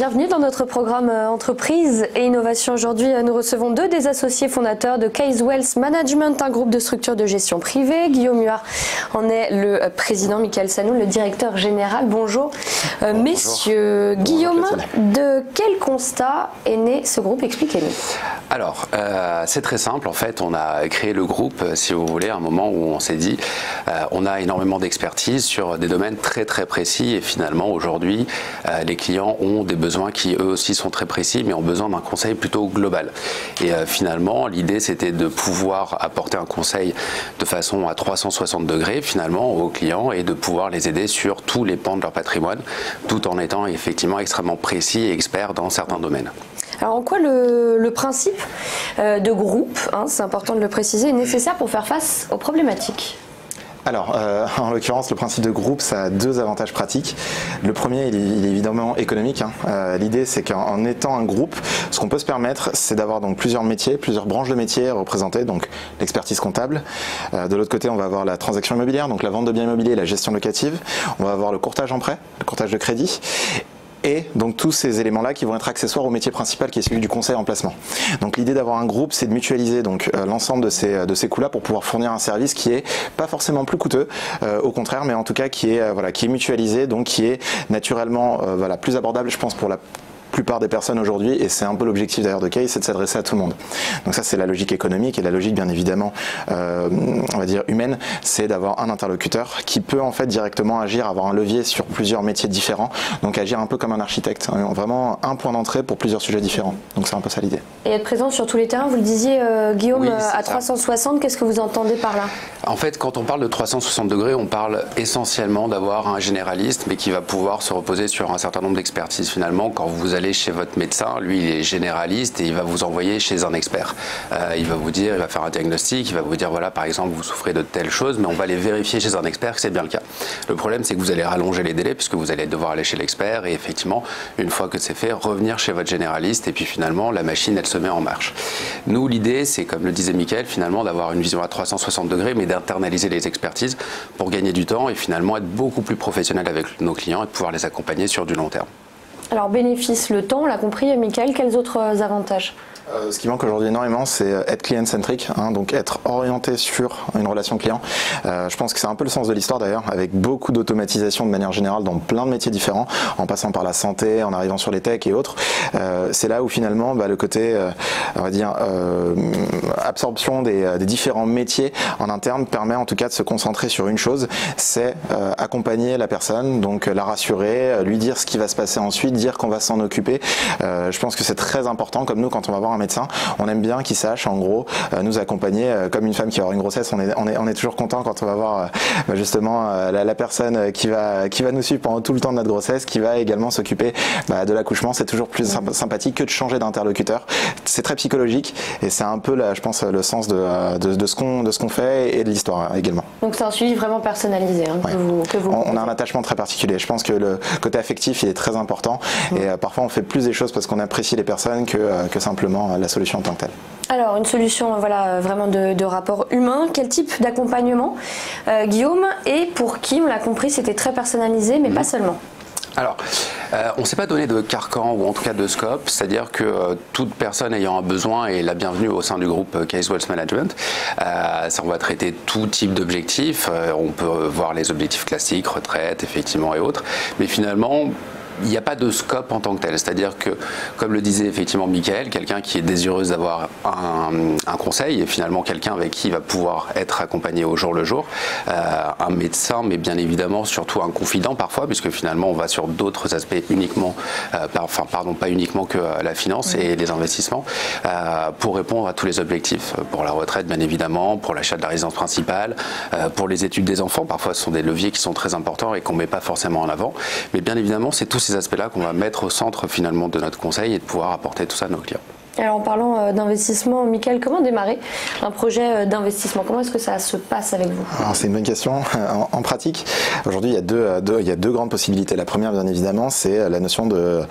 bienvenue dans notre programme Entreprise et Innovation. Aujourd'hui, nous recevons deux des associés fondateurs de Case Wealth Management, un groupe de structures de gestion privée. Guillaume Huard en est le président, Michael Sanoun, le directeur général. Bonjour, messieurs. Bonjour. Guillaume, de quel constat est né ce groupe? Expliquez-nous. Alors, c'est très simple. En fait, on a créé le groupe, si vous voulez, à un moment où on s'est dit on a énormément d'expertise sur des domaines très précis et finalement, aujourd'hui, les clients ont des besoins qui, eux aussi, sont très précis mais ont besoin d'un conseil plutôt global. Et finalement, l'idée, c'était de pouvoir apporter un conseil de façon à 360 degrés, finalement, aux clients et de pouvoir les aider sur tous les pans de leur patrimoine, tout en étant effectivement extrêmement précis et expert dans certains domaines. Alors en quoi le principe de groupe, c'est important de le préciser, est nécessaire pour faire face aux problématiques? Alors, en l'occurrence, le principe de groupe, ça a deux avantages pratiques. Le premier, il est évidemment économique. L'idée, c'est qu'en étant un groupe, ce qu'on peut se permettre, c'est d'avoir donc plusieurs métiers, plusieurs branches de métiers représentées, donc l'expertise comptable. De l'autre côté, on va avoir la transaction immobilière, donc la vente de biens immobiliers, la gestion locative. On va avoir le courtage en prêt, le courtage de crédit. Et donc tous ces éléments-là qui vont être accessoires au métier principal qui est celui du conseil en placement. Donc l'idée d'avoir un groupe, c'est de mutualiser donc l'ensemble de ces coûts-là pour pouvoir fournir un service qui est pas forcément plus coûteux, au contraire, mais en tout cas qui est mutualisé, donc qui est naturellement plus abordable, je pense, pour la plupart des personnes aujourd'hui, et c'est un peu l'objectif d'ailleurs de Case, c'est de s'adresser à tout le monde. Donc ça, c'est la logique économique, et la logique bien évidemment on va dire humaine, c'est d'avoir un interlocuteur qui peut en fait directement agir, avoir un levier sur plusieurs métiers différents, donc agir un peu comme un architecte, vraiment un point d'entrée pour plusieurs sujets différents. Donc c'est un peu ça l'idée. Et être présent sur tous les terrains, vous le disiez Guillaume, oui, à 360, qu'est-ce que vous entendez par là? En fait, quand on parle de 360 degrés, on parle essentiellement d'avoir un généraliste, mais qui va pouvoir se reposer sur un certain nombre d'expertises. Finalement, quand vous allez chez votre médecin, lui il est généraliste et il va vous envoyer chez un expert. Il va vous dire, il va faire un diagnostic, il va vous dire voilà, par exemple vous souffrez de telle chose, mais on va aller vérifier chez un expert que c'est bien le cas. Le problème, c'est que vous allez rallonger les délais puisque vous allez devoir aller chez l'expert et effectivement, une fois que c'est fait, revenir chez votre généraliste et puis finalement la machine elle se met en marche. Nous, l'idée, c'est comme le disait Michael, finalement d'avoir une vision à 360 degrés mais d'internaliser les expertises pour gagner du temps et finalement être beaucoup plus professionnel avec nos clients et pouvoir les accompagner sur du long terme. Alors bénéfice, le temps, on l'a compris, Michael, quels autres avantages? Ce qui manque aujourd'hui énormément, c'est être client-centric, donc être orienté sur une relation client. Je pense que c'est un peu le sens de l'histoire d'ailleurs, avec beaucoup d'automatisation de manière générale dans plein de métiers différents, en passant par la santé, en arrivant sur les techs et autres. C'est là où finalement le côté, on va dire, absorption des différents métiers en interne permet en tout cas de se concentrer sur une chose, c'est accompagner la personne, donc la rassurer, lui dire ce qui va se passer ensuite, dire qu'on va s'en occuper. Je pense que c'est très important, comme nous quand on va voir un médecin, on aime bien qu'il sache en gros nous accompagner comme une femme qui va avoir une grossesse. On est toujours content quand on va voir justement la personne qui va nous suivre pendant tout le temps de notre grossesse, qui va également s'occuper de l'accouchement. C'est toujours plus sympathique que de changer d'interlocuteur. C'est très psychologique et c'est un peu je pense le sens de ce qu'on fait et de l'histoire également. Donc c'est un suivi vraiment personnalisé que vous on a un attachement très particulier. Je pense que le côté affectif il est très important et parfois on fait plus des choses parce qu'on apprécie les personnes que simplement la solution en tant que telle. Alors une solution vraiment de rapport humain. Quel type d'accompagnement Guillaume, et pour qui? On l'a compris, c'était très personnalisé mais pas seulement. Alors, on ne s'est pas donné de carcan ou en tout cas de scope, c'est-à-dire que toute personne ayant un besoin est la bienvenue au sein du groupe Case Wealth Management. On va traiter tout type d'objectifs, on peut voir les objectifs classiques, retraite, effectivement et autres, mais finalement, il n'y a pas de scope en tant que tel, c'est-à-dire que, comme le disait effectivement Michael, quelqu'un qui est désireuse d'avoir un conseil et finalement quelqu'un avec qui il va pouvoir être accompagné au jour le jour, un médecin, mais bien évidemment surtout un confident parfois, puisque finalement on va sur d'autres aspects uniquement, pas uniquement que la finance et les investissements, pour répondre à tous les objectifs, pour la retraite bien évidemment, pour l'achat de la résidence principale, pour les études des enfants, parfois ce sont des leviers qui sont très importants et qu'on ne met pas forcément en avant, mais bien évidemment c'est tous ces aspects-là qu'on va mettre au centre finalement de notre conseil et de pouvoir apporter tout ça à nos clients. Alors en parlant d'investissement, Mickaël, comment démarrer un projet d'investissement? Comment est-ce que ça se passe avec vous? C'est une bonne question. En pratique, aujourd'hui, il y a deux grandes possibilités. La première, bien évidemment, c'est la notion de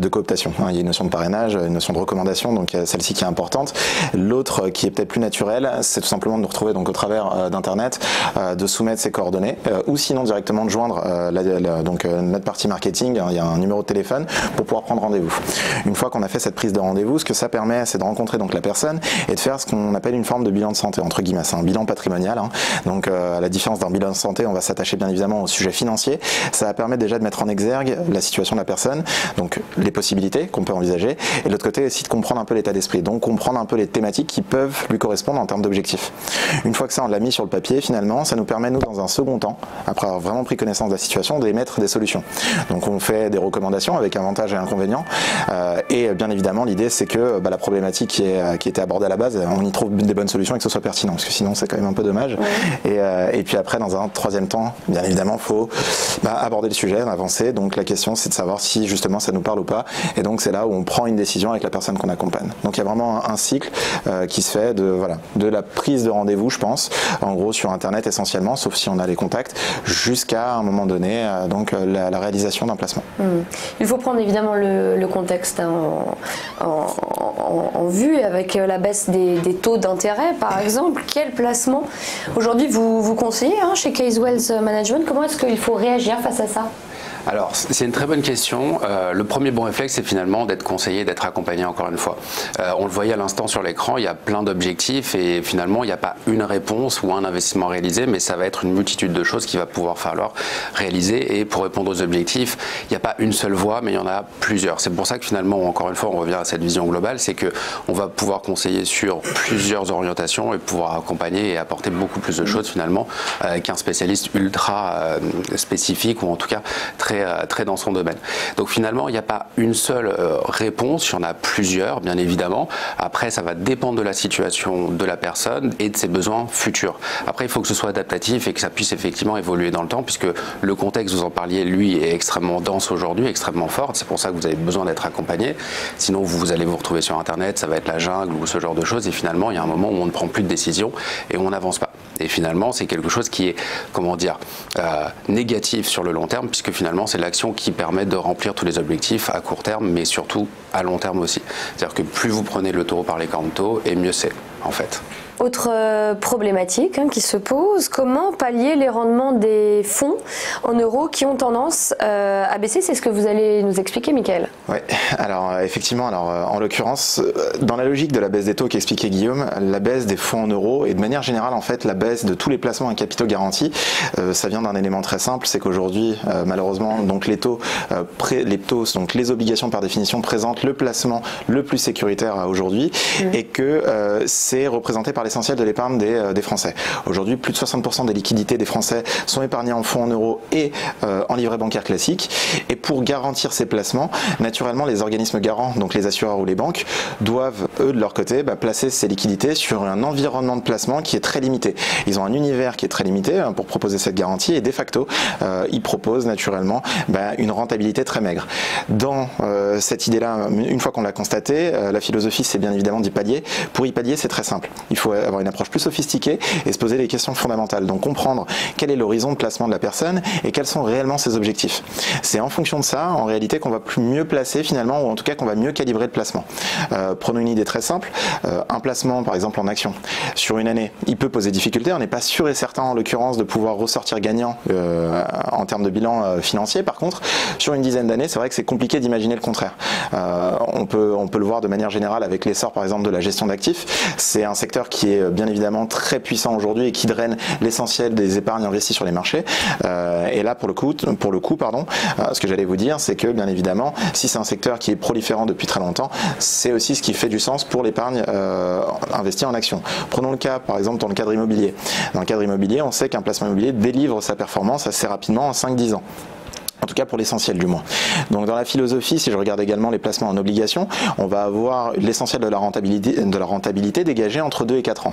cooptation. Il y a une notion de parrainage, une notion de recommandation, donc celle-ci qui est importante. L'autre, qui est peut-être plus naturelle, c'est tout simplement de nous retrouver donc au travers d'Internet, de soumettre ses coordonnées, ou sinon directement de joindre notre partie marketing. Il y a un numéro de téléphone pour pouvoir prendre rendez-vous. Une fois qu'on a fait cette prise de rendez-vous, ce que ça permet, c'est de rencontrer donc la personne et de faire ce qu'on appelle une forme de bilan de santé, entre guillemets. C'est un bilan patrimonial. Donc, à la différence d'un bilan de santé, on va s'attacher bien évidemment au sujet financier. Ça va permettre déjà de mettre en exergue la situation de la personne, donc les possibilités qu'on peut envisager, et de l'autre côté aussi de comprendre un peu l'état d'esprit, donc comprendre un peu les thématiques qui peuvent lui correspondre en termes d'objectifs. Une fois que ça, on l'a mis sur le papier, finalement, ça nous permet, nous, dans un second temps, après avoir vraiment pris connaissance de la situation, d'émettre des solutions. Donc, on fait des recommandations avec avantages et inconvénients, et bien évidemment, l'idée, c'est que la problématique qui était abordée à la base, on y trouve des bonnes solutions et que ce soit pertinent, parce que sinon c'est quand même un peu dommage. Et puis après, dans un troisième temps, bien évidemment, il faut aborder le sujet, avancer. Donc la question, c'est de savoir si justement ça nous parle ou pas. Et donc c'est là où on prend une décision avec la personne qu'on accompagne. Donc il y a vraiment un cycle qui se fait de la prise de rendez-vous, je pense, en gros sur Internet essentiellement, sauf si on a les contacts, jusqu'à un moment donné, la réalisation d'un placement. Il faut prendre évidemment le contexte en vue, avec la baisse des taux d'intérêt par exemple. Quel placement aujourd'hui vous conseillez chez Case Wealth Management? Comment est-ce qu'il faut réagir face à ça? Alors, c'est une très bonne question. Le premier bon réflexe, c'est finalement d'être conseillé, d'être accompagné encore une fois. On le voyait à l'instant sur l'écran, il y a plein d'objectifs et finalement, il n'y a pas une réponse ou un investissement réalisé, mais ça va être une multitude de choses qu'il va pouvoir falloir réaliser. Et pour répondre aux objectifs, il n'y a pas une seule voie, mais il y en a plusieurs. C'est pour ça que finalement, encore une fois, on revient à cette vision globale, c'est qu'on va pouvoir conseiller sur plusieurs orientations et pouvoir accompagner et apporter beaucoup plus de choses finalement qu'un spécialiste ultra spécifique ou en tout cas très dans son domaine. Donc finalement, il n'y a pas une seule réponse, il y en a plusieurs, bien évidemment. Après, ça va dépendre de la situation de la personne et de ses besoins futurs. Après, il faut que ce soit adaptatif et que ça puisse effectivement évoluer dans le temps, puisque le contexte, vous en parliez, lui, est extrêmement dense aujourd'hui, extrêmement fort. C'est pour ça que vous avez besoin d'être accompagné. Sinon, vous allez vous retrouver sur Internet, ça va être la jungle ou ce genre de choses. Et finalement, il y a un moment où on ne prend plus de décision et on n'avance pas. Et finalement, c'est quelque chose qui est, négatif sur le long terme, puisque finalement, c'est l'action qui permet de remplir tous les objectifs à court terme, mais surtout à long terme aussi. C'est-à-dire que plus vous prenez le taureau par les cornes tôt, et mieux c'est, en fait. Autre problématique qui se pose, comment pallier les rendements des fonds en euros qui ont tendance à baisser? C'est ce que vous allez nous expliquer, Mickaël. Oui, alors effectivement, en l'occurrence, dans la logique de la baisse des taux qu'expliquait Guillaume, la baisse des fonds en euros et de manière générale, en fait, la baisse de tous les placements à capitaux garantis, ça vient d'un élément très simple, c'est qu'aujourd'hui, malheureusement, donc les taux, donc les obligations par définition présentent le placement le plus sécuritaire aujourd'hui et que c'est représenté par l'essentiel de l'épargne des Français. Aujourd'hui, plus de 60% des liquidités des Français sont épargnées en fonds en euros et en livret bancaire classique. Et pour garantir ces placements, naturellement, les organismes garants, donc les assureurs ou les banques, doivent, eux, de leur côté, placer ces liquidités sur un environnement de placement qui est très limité. Ils ont un univers qui est très limité pour proposer cette garantie et de facto, ils proposent naturellement une rentabilité très maigre. Dans cette idée-là, une fois qu'on l'a constaté, la philosophie, c'est bien évidemment d'y pallier. Pour y pallier, c'est très simple. Il faut avoir une approche plus sophistiquée et se poser les questions fondamentales. Donc comprendre quel est l'horizon de placement de la personne et quels sont réellement ses objectifs. C'est en fonction de ça, en réalité, qu'on va mieux placer finalement, ou en tout cas qu'on va mieux calibrer le placement. Prenons une idée très simple. Un placement, par exemple en action, sur une année, il peut poser difficulté. On n'est pas sûr et certain, en l'occurrence, de pouvoir ressortir gagnant en termes de bilan financier. Par contre, sur une dizaine d'années, c'est vrai que c'est compliqué d'imaginer le contraire. On peut le voir de manière générale avec l'essor, par exemple, de la gestion d'actifs. C'est un secteur qui est bien évidemment très puissant aujourd'hui et qui draine l'essentiel des épargnes investies sur les marchés. Et là, pour le coup, ce que j'allais vous dire, c'est que bien évidemment, si c'est un secteur qui est proliférant depuis très longtemps, c'est aussi ce qui fait du sens pour l'épargne investie en action. Prenons le cas, par exemple, dans le cadre immobilier. Dans le cadre immobilier, on sait qu'un placement immobilier délivre sa performance assez rapidement en 5-10 ans. En tout cas pour l'essentiel du moins. Donc dans la philosophie, si je regarde également les placements en obligation, on va avoir l'essentiel de la rentabilité dégagée entre 2 et 4 ans.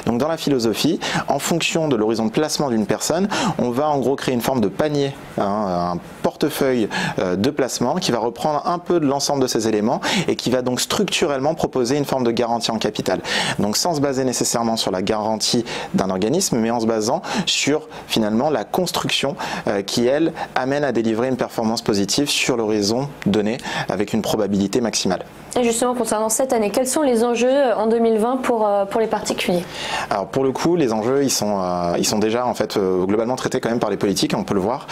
Donc dans la philosophie, en fonction de l'horizon de placement d'une personne, on va en gros créer une forme de panier, un portefeuille de placement qui va reprendre un peu de l'ensemble de ces éléments et qui va donc structurellement proposer une forme de garantie en capital. Donc sans se baser nécessairement sur la garantie d'un organisme, mais en se basant sur finalement la construction qui, elle, amène à délivrer une performance positive sur l'horizon donné avec une probabilité maximale. Et justement, concernant cette année, quels sont les enjeux en 2020 pour les particuliers? Alors pour le coup, les enjeux, ils sont déjà en fait globalement traités quand même par les politiques, on peut le voir.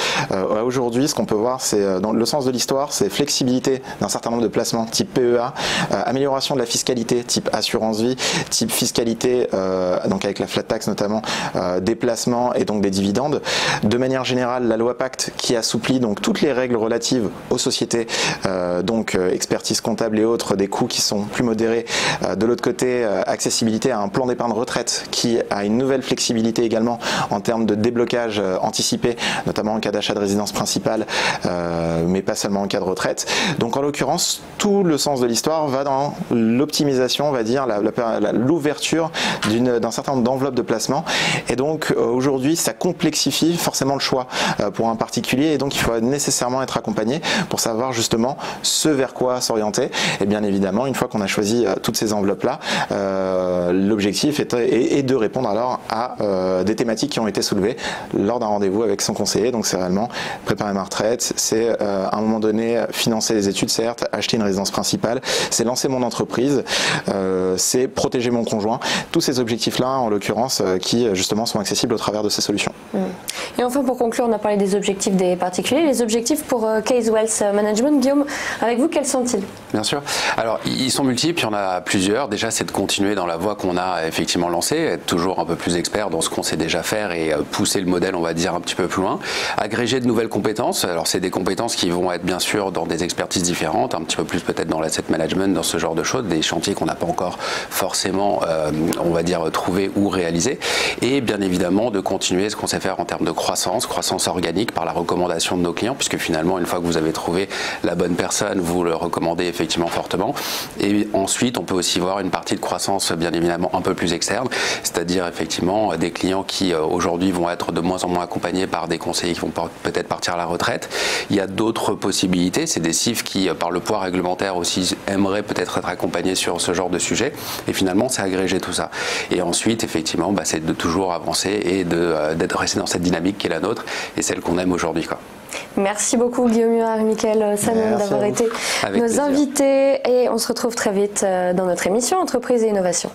Aujourd'hui, ce qu'on peut voir, c'est dans le sens de l'histoire, c'est flexibilité d'un certain nombre de placements type PEA, amélioration de la fiscalité type assurance vie, type fiscalité, donc avec la flat tax notamment, des placements et donc des dividendes. De manière générale, la loi Pacte qui assouplit donc toutes les règles relatives aux sociétés, donc expertise comptable et autres, des coûts qui sont plus modérés. De l'autre côté, accessibilité à un plan d'épargne retraite qui a une nouvelle flexibilité également en termes de déblocage anticipé, notamment en cas d'achat de résidence principale, mais pas seulement en cas de retraite. Donc en l'occurrence, tout le sens de l'histoire va dans l'optimisation, on va dire, l'ouverture d'un certain nombre d'enveloppes de placement. Et donc aujourd'hui, ça complexifie forcément le choix pour un particulier, et donc il faut nécessairement être accompagné pour savoir justement ce vers quoi s'orienter. Et bien évidemment, une fois qu'on a choisi toutes ces enveloppes-là, l'objectif est de répondre alors à des thématiques qui ont été soulevées lors d'un rendez-vous avec son conseiller. Donc c'est réellement préparer ma retraite, c'est à un moment donné financer les études, certes, acheter une résidence principale, c'est lancer mon entreprise, c'est protéger mon conjoint. Tous ces objectifs-là, en l'occurrence, qui justement sont accessibles au travers de ces solutions. Et enfin, pour conclure, on a parlé des objectifs des particuliers. Les objectifs pour Case Wealth Management, Guillaume, avec vous, quels sont-ils? Bien sûr. Alors, ils sont multiples, il y en a plusieurs. Déjà, c'est de continuer dans la voie qu'on a effectivement lancée, être toujours un peu plus expert dans ce qu'on sait déjà faire et pousser le modèle, on va dire, un petit peu plus loin. Agréger de nouvelles compétences. Alors, c'est des compétences qui vont être bien sûr dans des expertises différentes, un petit peu plus peut-être dans l'asset management, dans ce genre de choses, des chantiers qu'on n'a pas encore forcément, on va dire, trouvé ou réalisé. Et bien évidemment, de continuer ce qu'on sait faire en termes de croissance organique par la recommandation de nos clients, puisque finalement, une fois que vous avez trouvé la bonne personne, vous le recommandez effectivement fortement. Et ensuite, on peut aussi voir une partie de croissance bien évidemment un peu plus externe, c'est-à-dire effectivement des clients qui aujourd'hui vont être de moins en moins accompagnés par des conseillers qui vont peut-être partir à la retraite. Il y a d'autres possibilités, c'est des CIF qui, par le poids réglementaire aussi, aimeraient peut-être être accompagnés sur ce genre de sujet. Et finalement, c'est agréger tout ça. Et ensuite, effectivement, c'est de toujours avancer et d'être resté dans cette dynamique qui est la nôtre et celle qu'on aime aujourd'hui, quoi. Merci beaucoup Guillaume Muir et Mickaël Sanoun d'avoir été nos invités, et on se retrouve très vite dans notre émission Entreprise et Innovation.